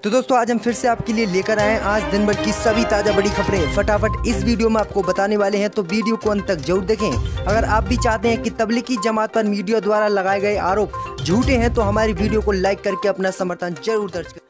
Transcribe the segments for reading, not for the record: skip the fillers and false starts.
तो दोस्तों आज हम फिर से आपके लिए लेकर आए हैं आज दिन भर की सभी ताज़ा बड़ी खबरें फटाफट इस वीडियो में आपको बताने वाले हैं, तो वीडियो को अंत तक जरूर देखें। अगर आप भी चाहते हैं कि तबलीगी जमात पर मीडिया द्वारा लगाए गए आरोप झूठे हैं तो हमारी वीडियो को लाइक करके अपना समर्थन जरूर दर्ज करें।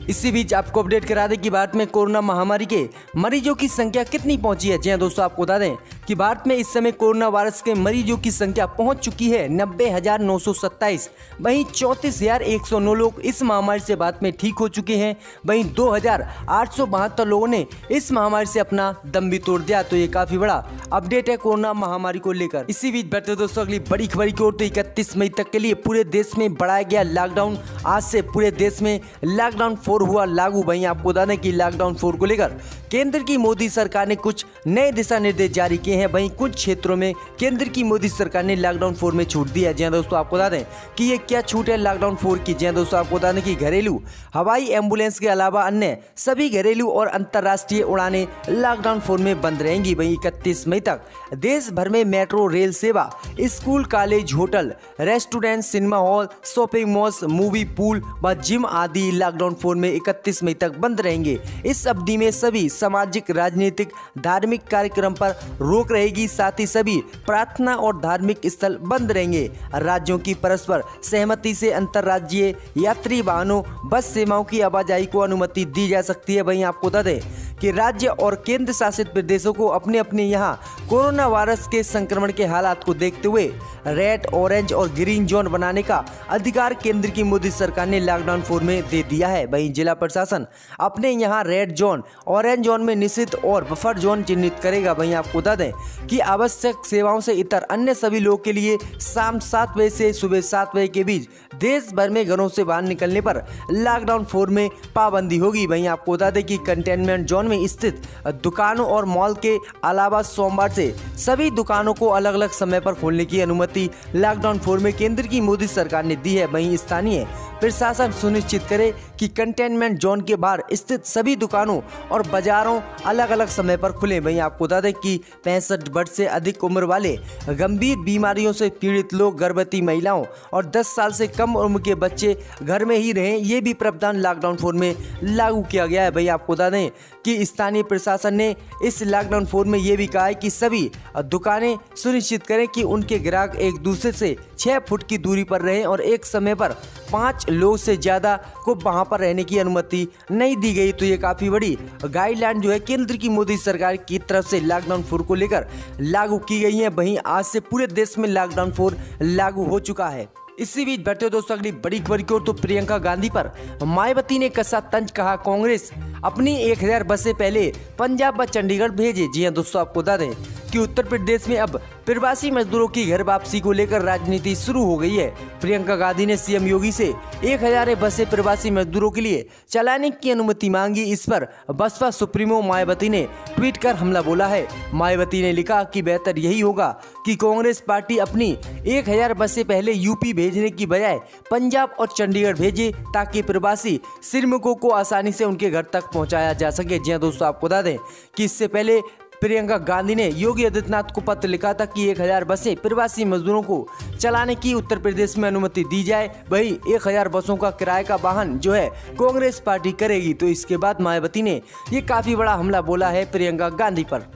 इसी बीच आपको अपडेट करा दें कि भारत में कोरोना महामारी के मरीजों की संख्या कितनी पहुंची है। जी हां दोस्तों, आपको बता दें कि भारत में इस समय कोरोना वायरस के मरीजों की संख्या पहुंच चुकी है 90,927। वहीं 34,109 लोग इस महामारी से भारत में ठीक हो चुके हैं। वहीं 2,872 लोगों ने इस महामारी से अपना दम भी तोड़ दिया। तो ये काफी बड़ा अपडेट है कोरोना महामारी को लेकर। इसी बीच बढ़ते दोस्तों अगली बड़ी खबर की ओर, तो 31 मई तक के लिए पूरे देश में बढ़ाया गया लॉकडाउन। आज से पूरे देश में लॉकडाउन 4 हुआ लागू। वहीं आपको बता दें कि लॉकडाउन 4 को लेकर केंद्र की मोदी सरकार ने कुछ नए दिशा निर्देश जारी किए हैं। वहीं कुछ क्षेत्रों में केंद्र की मोदी सरकार ने लॉकडाउन 4 में छूट दी है। जी हां दोस्तों, आपको बता दें कि ये क्या छूट है लॉकडाउन 4 की। जी हां दोस्तों, आपको बता दें कि घरेलू हवाई एम्बुलेंस के अलावा अन्य सभी घरेलू और अंतर्राष्ट्रीय उड़ानें लॉकडाउन 4 में बंद रहेंगी। वहीं 31 मई तक देश भर में मेट्रो रेल सेवा, school, college, hotel, restaurant, cinema hall, shopping malls, movie pool व जिम आदि लॉकडाउन 4 में 31 मई तक बंद रहेंगे। इस अवधि में सभी सामाजिक, राजनीतिक, धार्मिक कार्यक्रम पर रोक रहेगी। साथ ही सभी प्रार्थना और धार्मिक स्थल बंद रहेंगे। राज्यों की परस्पर सहमति से अंतर्राज्यीय यात्री वाहनों, बस सेवाओं की आवाजाही को अनुमति दी जा सकती है। वहीं आपको बता दें कि राज्य और केंद्र शासित प्रदेशों को अपने अपने यहाँ कोरोना वायरस के संक्रमण के हालात को देखते हुए रेड, ऑरेंज और ग्रीन जोन बनाने का अधिकार केंद्र की मोदी सरकार ने लॉकडाउन 4 में दे दिया है। वहीं जिला प्रशासन अपने यहाँ रेड जोन, ऑरेंज जोन में निषिद्ध और बफर जोन चिन्हित करेगा। वहीं आपको बता दें कि आवश्यक सेवाओं से इतर अन्य सभी लोगों के लिए शाम 7 बजे से सुबह 7 बजे के बीच देश भर में घरों से बाहर निकलने पर लॉकडाउन 4 में पाबंदी होगी। वहीं आपको बता दें कि कंटेनमेंट जोन में स्थित दुकानों और मॉल के अलावा सोमवार से सभी दुकानों को अलग अलग समय पर खोलने की अनुमति लॉकडाउन 4 में केंद्र की मोदी सरकार ने दी है। वहीं स्थानीय प्रशासन सुनिश्चित करे कि कंटेनमेंट जोन के बाहर स्थित सभी दुकानों और बाजारों अलग अलग समय पर खुले। वहीं आपको बता दें कि 65 वर्ष से अधिक उम्र वाले, गंभीर बीमारियों से पीड़ित लोग, गर्भवती महिलाओं और 10 साल से कम उम्र के बच्चे घर में ही रहें। ये भी प्रावधान लॉकडाउन 4 में लागू किया गया है। वहीं आपको बता दें कि स्थानीय प्रशासन ने इस लॉकडाउन 4 में ये भी कहा है कि सभी दुकानें सुनिश्चित करें कि उनके ग्राहक एक दूसरे से 6 फुट की दूरी पर रहें और एक समय पर 5 लोग से ज्यादा को वहां पर रहने की अनुमति नहीं दी गई। तो ये काफी बड़ी गाइडलाइन जो है केंद्र की मोदी सरकार की तरफ से लॉकडाउन 4 को लेकर लागू की गई है। वहीं आज से पूरे देश में लॉकडाउन 4 लागू हो चुका है। इसी बीच बढ़ते दोस्तों अगली बड़ी खबर की ओर, तो प्रियंका गांधी पर मायावती ने कसा तंज, कहा कांग्रेस अपनी 1000 बसें पहले पंजाब व चंडीगढ़ भेजे। जी हां दोस्तों, आपको बता दें कि उत्तर प्रदेश में अब प्रवासी मजदूरों की घर वापसी को लेकर राजनीति शुरू हो गई है। प्रियंका गांधी ने सीएम योगी से 1000 बसें प्रवासी मजदूरों के लिए चलाने की अनुमति मांगी। इस पर बसपा सुप्रीमो मायावती ने ट्वीट कर हमला बोला है। मायावती ने लिखा कि बेहतर यही होगा कि कांग्रेस पार्टी अपनी 1000 बसें पहले यूपी भेजने की बजाय पंजाब और चंडीगढ़ भेजे, ताकि प्रवासी श्रमिकों को आसानी से उनके घर तक पहुंचाया जा सके। जी हां दोस्तों, आपको बता दें कि इससे पहले प्रियंका गांधी ने योगी आदित्यनाथ को पत्र लिखा था कि 1000 बसें प्रवासी मजदूरों को चलाने की उत्तर प्रदेश में अनुमति दी जाए। वही 1000 बसों का किराए का वाहन जो है कांग्रेस पार्टी करेगी। तो इसके बाद मायावती ने ये काफी बड़ा हमला बोला है प्रियंका गांधी पर।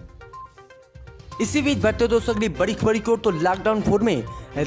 इसी बीच बढ़ते दोस्तों अगली बड़ी खबर की ओर, तो लॉकडाउन 4 में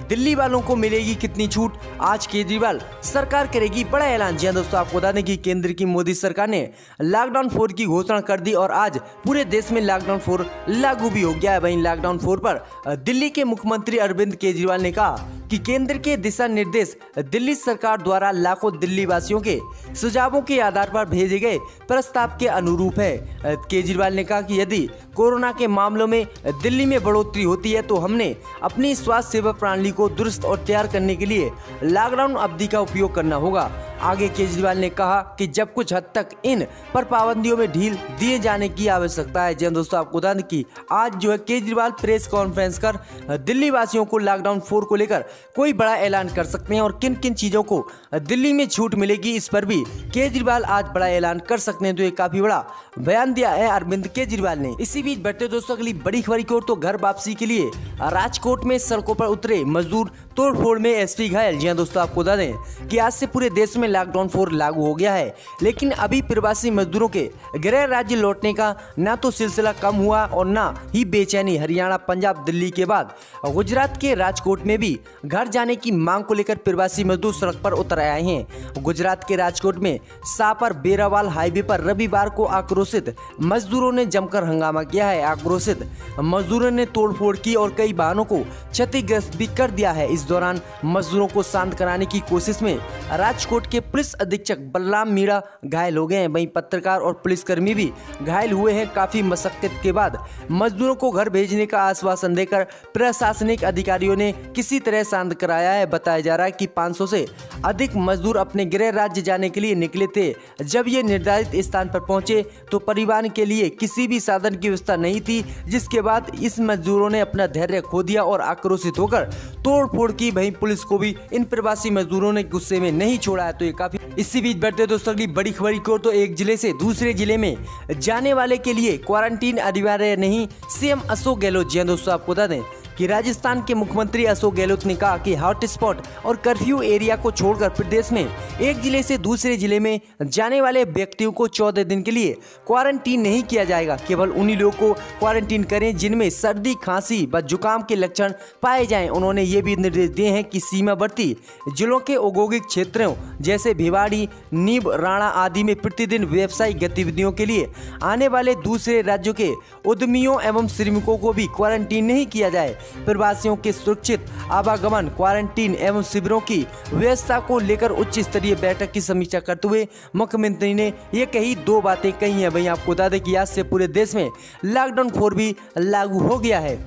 दिल्ली वालों को मिलेगी कितनी छूट, आज केजरीवाल सरकार करेगी बड़ा ऐलान। जी हां दोस्तों, आपको बता दें कि केंद्र की मोदी सरकार ने लॉकडाउन 4 की घोषणा कर दी और आज पूरे देश में लॉकडाउन 4 लागू भी हो गया है। वहीं लॉकडाउन 4 पर दिल्ली के मुख्यमंत्री अरविंद केजरीवाल ने कहा कि केंद्र के दिशा निर्देश दिल्ली सरकार द्वारा लाखों दिल्ली वासियों के सुझावों के आधार पर भेजे गए प्रस्ताव के अनुरूप है। केजरीवाल ने कहा कि यदि कोरोना के मामलों में दिल्ली में बढ़ोतरी होती है तो हमने अपनी स्वास्थ्य सेवा प्रणाली को दुरुस्त और तैयार करने के लिए लॉकडाउन अवधि का उपयोग करना होगा। आगे केजरीवाल ने कहा कि जब कुछ हद तक इन पर पाबंदियों में ढील दिए जाने की आवश्यकता है। जी दोस्तों, आपको बता दें कि आज जो है केजरीवाल प्रेस कॉन्फ्रेंस कर दिल्ली वासियों को लॉकडाउन 4 को लेकर कोई बड़ा ऐलान कर सकते हैं और किन किन चीजों को दिल्ली में छूट मिलेगी इस पर भी केजरीवाल आज बड़ा ऐलान कर सकते हैं। तो ये काफी बड़ा बयान दिया है अरविंद केजरीवाल ने। इसी बीच बढ़ते दोस्तों अगली बड़ी खबर की ओर, तो घर वापसी के लिए राजकोट में सड़कों पर उतरे मजदूर तोड़फोड़ में एसपी घायल। जी हां दोस्तों, आपको बता दें कि आज से पूरे देश में लॉकडाउन 4 लागू हो गया है, लेकिन अभी प्रवासी मजदूरों के गृह राज्य लौटने का ना तो सिलसिला कम हुआ और ना ही बेचैनी। हरियाणा, पंजाब, दिल्ली के बाद गुजरात के राजकोट में भी घर जाने की मांग को लेकर प्रवासी मजदूर सड़क पर उतर आए हैं। गुजरात के राजकोट में सापर बेरावाल हाईवे पर रविवार को आक्रोशित मजदूरों ने जमकर हंगामा किया है। आक्रोशित मजदूरों ने तोड़फोड़ की और कई वाहनों को क्षतिग्रस्त भी कर दिया है। इस दौरान मजदूरों को शांत कराने की कोशिश में राजकोट के पुलिस अधीक्षक बलराम मीणा घायल हो गए हैं। वहीं पत्रकार और पुलिसकर्मी भी घायल हुए हैं। काफी मशक्कत के बाद मजदूरों को घर भेजने का आश्वासन देकर प्रशासनिक अधिकारियों ने किसी तरह शांत कराया है। बताया जा रहा है कि 500 से अधिक मजदूर अपने गृह राज्य जाने के लिए निकले थे। जब ये निर्धारित स्थान पर पहुंचे तो परिवहन के लिए किसी भी साधन की व्यवस्था नहीं थी, जिसके बाद इस मजदूरों ने अपना धैर्य खो दिया और आक्रोशित होकर तोड़फोड़ की। वहीं पुलिस को भी इन प्रवासी मजदूरों ने गुस्से में नहीं छोड़ा है। तो ये काफी इसी बीच बढ़ते दोस्तों अगली बड़ी खबर की ओर। तो एक जिले से दूसरे जिले में जाने वाले के लिए क्वारंटीन अनिवार्य नहीं, सीएम अशोक गहलोत। जी हां दोस्तों, आपको बता दें कि राजस्थान के मुख्यमंत्री अशोक गहलोत ने कहा कि हॉटस्पॉट और कर्फ्यू एरिया को छोड़कर प्रदेश में एक जिले से दूसरे जिले में जाने वाले व्यक्तियों को 14 दिन के लिए क्वारंटीन नहीं किया जाएगा। केवल उन्हीं लोगों को क्वारंटीन करें जिनमें सर्दी, खांसी व जुकाम के लक्षण पाए जाएं। उन्होंने ये भी निर्देश दिए हैं कि सीमावर्ती जिलों के औद्योगिक क्षेत्रों जैसे भिवाड़ी, नीब, राणा आदि में प्रतिदिन व्यावसायिक गतिविधियों के लिए आने वाले दूसरे राज्यों के उद्यमियों एवं श्रमिकों को भी क्वारंटीन नहीं किया जाए। प्रवासियों के सुरक्षित आवागमन, क्वारंटीन एवं शिविरों की व्यवस्था को लेकर उच्च स्तरीय बैठक की समीक्षा करते हुए मुख्यमंत्री ने ये कही 2 बातें कही हैं। वहीं आपको बता दें कि आज से पूरे देश में लॉकडाउन 4 भी लागू हो गया है।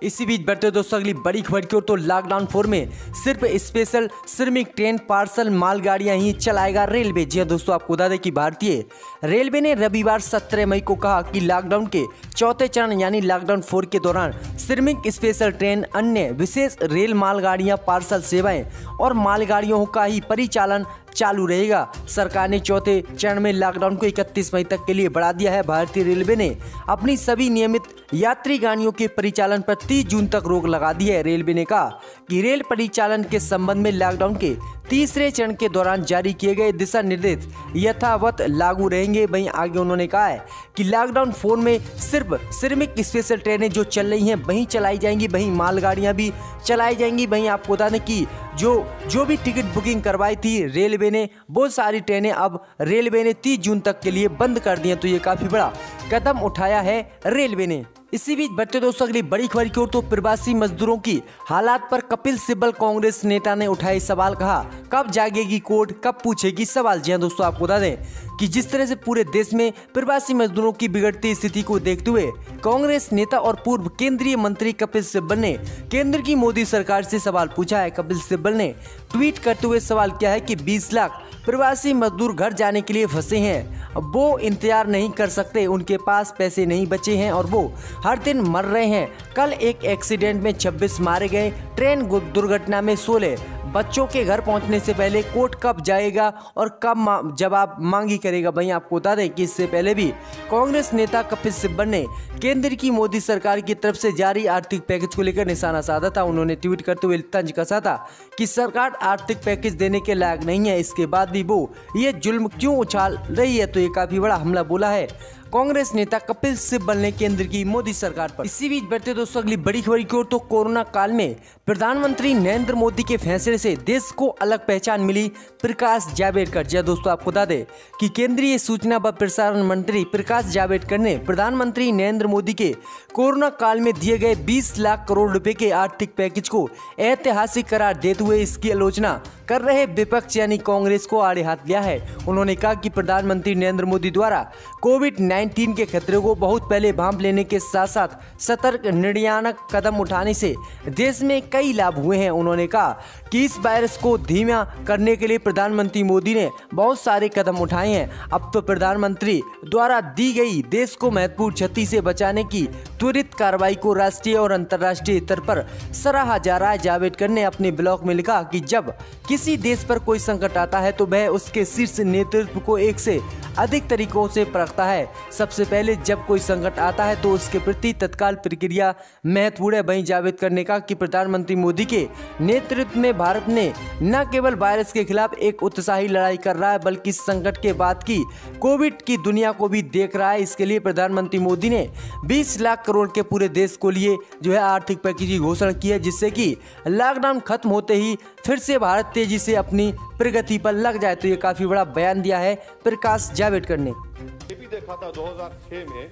इसी बीच बढ़ते दोस्तों अगली बड़ी खबर की ओर। तो लॉकडाउन 4 में सिर्फ स्पेशल श्रमिक ट्रेन, पार्सल मालगाड़ियां ही चलाएगा रेलवे। जी हां दोस्तों, आपको बता दें कि भारतीय रेलवे ने रविवार 17 मई को कहा कि लॉकडाउन के चौथे चरण यानी लॉकडाउन 4 के दौरान श्रमिक स्पेशल ट्रेन, अन्य विशेष रेल मालगाड़ियां, पार्सल सेवाएं और मालगाड़ियों का ही परिचालन चालू रहेगा। सरकार ने चौथे चरण में लॉकडाउन को 31 मई तक के लिए बढ़ा दिया है। भारतीय रेलवे ने अपनी सभी नियमित यात्री गाड़ियों के परिचालन पर 30 जून तक रोक लगा दी है। रेलवे ने कहा कि रेल परिचालन के संबंध में लॉकडाउन के तीसरे चरण के दौरान जारी किए गए दिशा निर्देश यथावत लागू रहेंगे। वहीं आगे उन्होंने कहा है कि लॉकडाउन 4 में सिर्फ श्रमिक स्पेशल ट्रेनें जो चल रही हैं वहीं चलाई जाएंगी, वहीं मालगाड़ियां भी चलाई जाएंगी। वहीं आपको बता दें कि जो भी टिकट बुकिंग करवाई थी रेलवे ने, बहुत सारी ट्रेनें अब रेलवे ने 30 जून तक के लिए बंद कर दी हैं। तो ये काफी बड़ा कदम उठाया है रेलवे ने। इसी बीच बढ़ते दोस्तों अगली बड़ी खबर की ओर। तो प्रवासी मजदूरों की हालात पर कपिल सिब्बल कांग्रेस नेता ने उठाए सवाल। कहा कब जागेगी कोर्ट, कब पूछेगी सवाल। जी हां दोस्तों, आपको बता दें कि जिस तरह से पूरे देश में प्रवासी मजदूरों की बिगड़ती स्थिति को देखते हुए कांग्रेस नेता और पूर्व केंद्रीय मंत्री कपिल सिब्बल ने केंद्र की मोदी सरकार से सवाल पूछा है। कपिल सिब्बल ने ट्वीट करते हुए सवाल किया है कि 20 लाख प्रवासी मजदूर घर जाने के लिए फंसे हैं, वो इंतजार नहीं कर सकते, उनके पास पैसे नहीं बचे हैं और वो हर दिन मर रहे हैं। कल एक एक्सीडेंट में 26 मारे गए, ट्रेन दुर्घटना में 16। बच्चों के घर पहुंचने से पहले कोर्ट कब जाएगा और कब जवाब मांगी करेगा। वहीं आपको बता दें कि इससे पहले भी कांग्रेस नेता कपिल सिब्बल ने केंद्र की मोदी सरकार की तरफ से जारी आर्थिक पैकेज को लेकर निशाना साधा था। उन्होंने ट्वीट करते हुए तंज कसा था कि सरकार आर्थिक पैकेज देने के लायक नहीं है, इसके बाद भी वो ये जुल्म क्यों उछाल रही है। तो ये काफी बड़ा हमला बोला है कांग्रेस नेता कपिल सिब्बल ने केंद्र की मोदी सरकार पर। इसी बीच बढ़ते दोस्तों अगली बड़ी खबर की ओर। तो कोरोना काल में प्रधानमंत्री नरेंद्र मोदी के फैसले से देश को अलग पहचान मिली, प्रकाश जावड़ेकर। जी दोस्तों, आपको बता दें कि केंद्रीय सूचना व प्रसारण मंत्री प्रकाश जावड़ेकर ने प्रधानमंत्री नरेंद्र मोदी के कोरोना काल में दिए गए 20 लाख करोड़ रुपए के आर्थिक पैकेज को ऐतिहासिक करार देते हुए इसकी आलोचना कर रहे विपक्ष यानी कांग्रेस को आड़े हाथ लिया है। उन्होंने कहा कि प्रधानमंत्री नरेंद्र मोदी द्वारा कोविड-19 के खतरे को बहुत पहले भांप लेने के साथ साथ सतर्क निर्णायक कदम उठाने से देश में कई लाभ हुए हैं। उन्होंने कहा कि इस वायरस को धीमा करने के लिए प्रधानमंत्री मोदी ने बहुत सारे कदम उठाए हैं। अब तो प्रधानमंत्री द्वारा दी गई देश को महत्वपूर्ण क्षति से बचाने की त्वरित कार्रवाई को राष्ट्रीय और अंतर्राष्ट्रीय स्तर पर सराहा जा रहा है। जावड़ेकर ने अपने ब्लॉग में लिखा कि जब किसी देश पर कोई संकट आता है तो वह उसके शीर्ष नेतृत्व को एक से अधिक तरीकों से परखता है। सबसे पहले जब कोई संकट आता है तो उसके प्रति तत्काल प्रक्रिया महत्वपूर्ण है। वहीं जावेद ने कहा कि प्रधानमंत्री मोदी के नेतृत्व में भारत ने न केवल वायरस के खिलाफ एक उत्साही लड़ाई कर रहा है बल्कि संकट के बाद की कोविड की दुनिया को भी देख रहा है। इसके लिए प्रधानमंत्री मोदी ने 20 लाख करोड़ के पूरे देश को लिए आर्थिक पैकेज की घोषणा की है, जिससे कि लॉकडाउन खत्म होते ही फिर से भारत तेजी से अपनी प्रगति पर लग जाए। तो ये काफी बड़ा बयान दिया है प्रकाश जावड़ेकर ने। ये भी देखा था 2006 में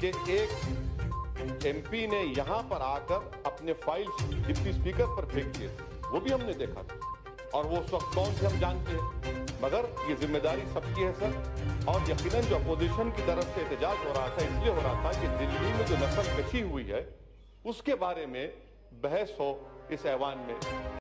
कि एक एमपी ने यहां पर आकर अपने फाइल्स डिप्टी स्पीकर पर फेंक दिए, वो भी हमने देखा था। और वो उस वक्त कौन थे हम जानते हैं, मगर ये जिम्मेदारी सबकी है सर। और यकीनन जो अपोजिशन की तरफ से एहतजाज हो रहा था इसलिए हो रहा था कि दिल्ली में जो नस्लकशी हुई है उसके बारे में बहस हो इस ऐवान में।